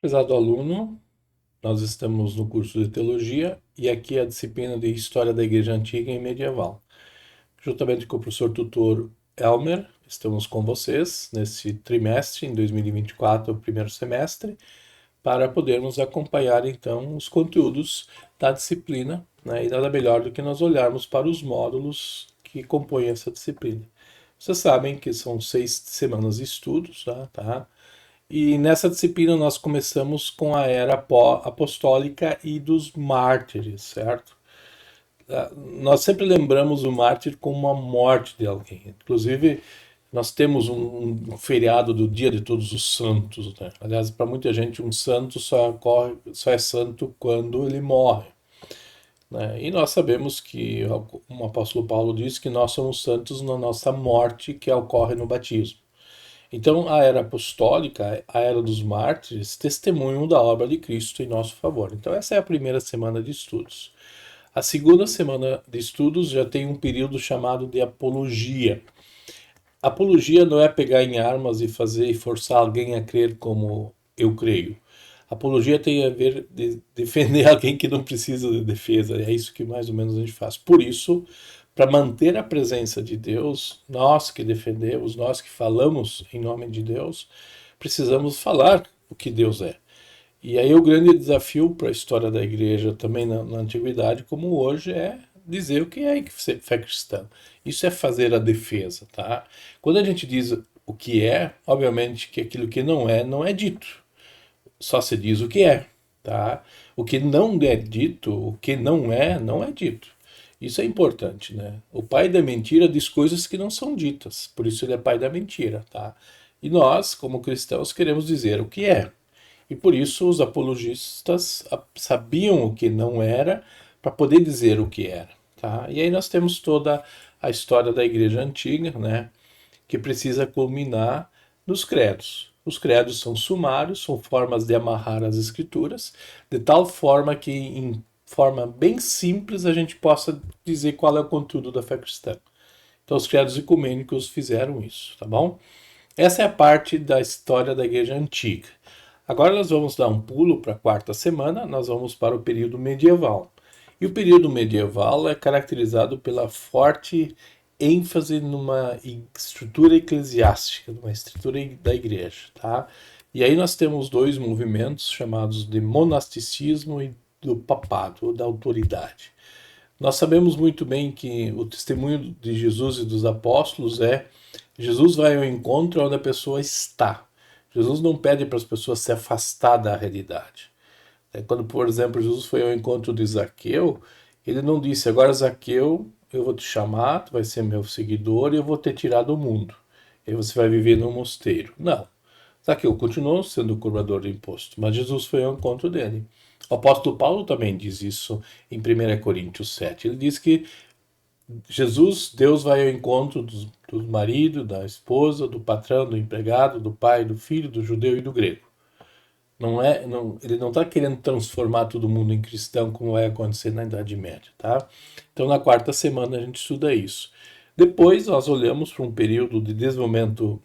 Prezado aluno, nós estamos no curso de Teologia e aqui é a disciplina de História da Igreja Antiga e Medieval. Juntamente com o professor tutor Elmer, estamos com vocês nesse trimestre, em 2024, o primeiro semestre, para podermos acompanhar então os conteúdos da disciplina, né? E nada melhor do que nós olharmos para os módulos que compõem essa disciplina. Vocês sabem que são 6 semanas de estudos, tá? E nessa disciplina nós começamos com a era apostólica e dos mártires, certo? Nós sempre lembramos o mártir como a morte de alguém. Inclusive, nós temos um feriado do Dia de Todos os Santos, né? Aliás, para muita gente, um santo só é santo quando ele morre, né? E nós sabemos que, como o apóstolo Paulo diz, que nós somos santos na nossa morte que ocorre no batismo. Então, a era apostólica, a era dos mártires, testemunham da obra de Cristo em nosso favor. Então, essa é a primeira semana de estudos. A segunda semana de estudos já tem um período chamado de apologia. Apologia não é pegar em armas e fazer e forçar alguém a crer como eu creio. Apologia tem a ver de defender alguém que não precisa de defesa. É isso que mais ou menos a gente faz. Por isso, para manter a presença de Deus, nós que defendemos, nós que falamos em nome de Deus, precisamos falar o que Deus é. E aí o grande desafio para a história da igreja também na antiguidade, como hoje, é dizer o que é fé cristã. Isso é fazer a defesa, tá? Quando a gente diz o que é, obviamente que aquilo que não é, não é dito. Só se diz o que é, tá? O que não é dito, o que não é dito. Isso é importante, né? O pai da mentira diz coisas que não são ditas, por isso ele é pai da mentira, tá? E nós, como cristãos, queremos dizer o que é. E por isso os apologistas sabiam o que não era para poder dizer o que era, tá? E aí nós temos toda a história da igreja antiga, né, que precisa culminar nos credos. Os credos são sumários, são formas de amarrar as escrituras, de tal forma que em forma bem simples a gente possa dizer qual é o conteúdo da fé cristã. Então os credos ecumênicos fizeram isso, tá bom? Essa é a parte da história da igreja antiga. Agora nós vamos dar um pulo para a quarta semana, nós vamos para o período medieval. E o período medieval é caracterizado pela forte ênfase numa estrutura eclesiástica, numa estrutura da igreja, tá? E aí nós temos dois movimentos chamados de monasticismo e do papado, ou da autoridade. Nós sabemos muito bem que o testemunho de Jesus e dos apóstolos é: Jesus vai ao encontro onde a pessoa está. Jesus não pede para as pessoas se afastar da realidade. Quando, por exemplo, Jesus foi ao encontro de Zaqueu, ele não disse: agora, Zaqueu, eu vou te chamar, tu vai ser meu seguidor e eu vou te tirar do mundo. E você vai viver num mosteiro. Não. Zaqueu continuou sendo o cobrador de imposto, mas Jesus foi ao encontro dele. O apóstolo Paulo também diz isso em 1 Coríntios 7. Ele diz que Jesus, Deus vai ao encontro do marido, da esposa, do patrão, do empregado, do pai, do filho, do judeu e do grego. Ele não está querendo transformar todo mundo em cristão como vai acontecer na Idade Média, tá? Então na quarta semana a gente estuda isso. Depois nós olhamos para um período de desenvolvimento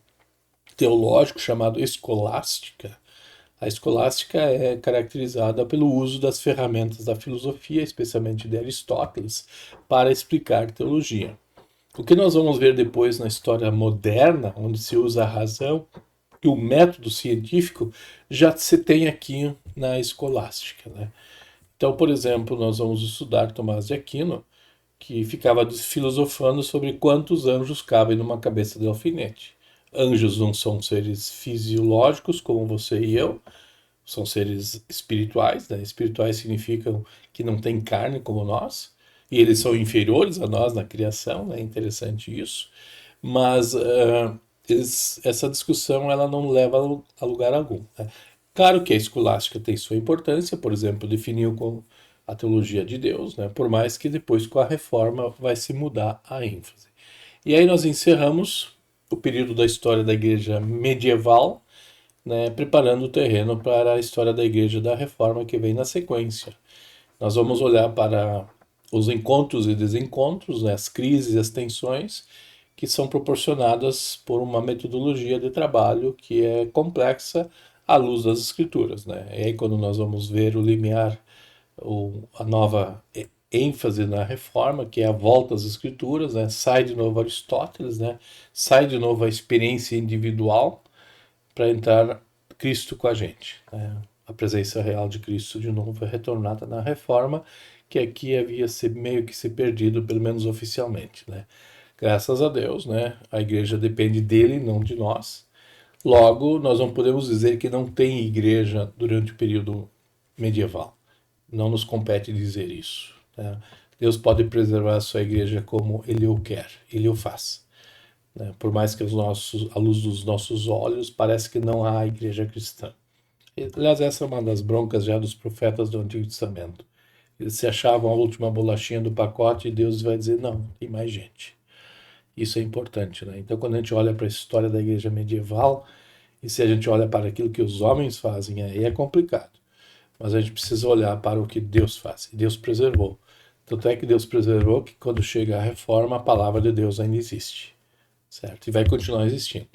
teológico chamado escolástica. A escolástica é caracterizada pelo uso das ferramentas da filosofia, especialmente de Aristóteles, para explicar teologia. O que nós vamos ver depois na história moderna, onde se usa a razão e o método científico, já se tem aqui na escolástica, né? Então, por exemplo, nós vamos estudar Tomás de Aquino, que ficava filosofando sobre quantos anjos cabem numa cabeça de alfinete. Anjos não são seres fisiológicos como você e eu, são seres espirituais, né? Espirituais significam que não têm carne como nós, e eles são inferiores a nós na criação, né? É interessante isso, mas essa discussão ela não leva a lugar algum, né? Claro que a escolástica tem sua importância, por exemplo, definiu com a teologia de Deus, né? Por mais que depois com a reforma vai se mudar a ênfase. E aí nós encerramos o período da história da igreja medieval, né, preparando o terreno para a história da Igreja da Reforma que vem na sequência. Nós vamos olhar para os encontros e desencontros, né, as crises e as tensões que são proporcionadas por uma metodologia de trabalho que é complexa, à luz das Escrituras, né? E aí quando nós vamos ver o limiar, a nova ênfase na reforma, que é a volta às Escrituras, né? Sai de novo Aristóteles, né? Sai de novo a experiência individual para entrar Cristo com a gente, né? A presença real de Cristo de novo é retornada na reforma, que aqui havia meio que se perdido, pelo menos oficialmente, né? Graças a Deus, né? A igreja depende dele, não de nós. Logo, nós não podemos dizer que não tem igreja durante o período medieval. Não nos compete dizer isso, né? Deus pode preservar a sua igreja como Ele o quer, Ele o faz, né? Por mais que à luz dos nossos olhos, parece que não há igreja cristã. Aliás, essa é uma das broncas já dos profetas do Antigo Testamento. Eles se achavam a última bolachinha do pacote e Deus vai dizer, não, tem mais gente. Isso é importante, né? Então, quando a gente olha para a história da igreja medieval, e se a gente olha para aquilo que os homens fazem, aí é complicado. Mas a gente precisa olhar para o que Deus faz. E Deus preservou. Tanto é que Deus preservou que quando chega a reforma, a palavra de Deus ainda existe. Certo? E vai continuar existindo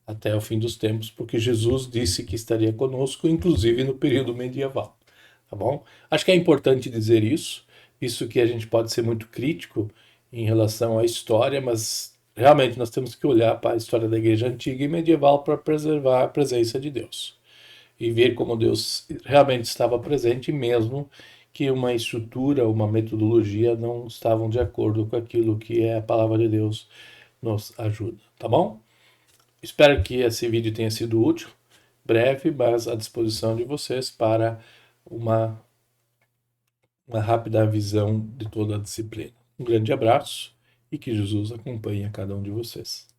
até o fim dos tempos, porque Jesus disse que estaria conosco, inclusive no período medieval. Tá bom? Acho que é importante dizer isso que a gente pode ser muito crítico em relação à história, mas realmente nós temos que olhar para a história da igreja antiga e medieval para preservar a presença de Deus e ver como Deus realmente estava presente, mesmo que uma estrutura, uma metodologia não estavam de acordo com aquilo que é a palavra de Deus nos ajuda, tá bom? Espero que esse vídeo tenha sido útil, breve, mas à disposição de vocês para uma, uma rápida visão de toda a disciplina. Um grande abraço e que Jesus acompanhe a cada um de vocês.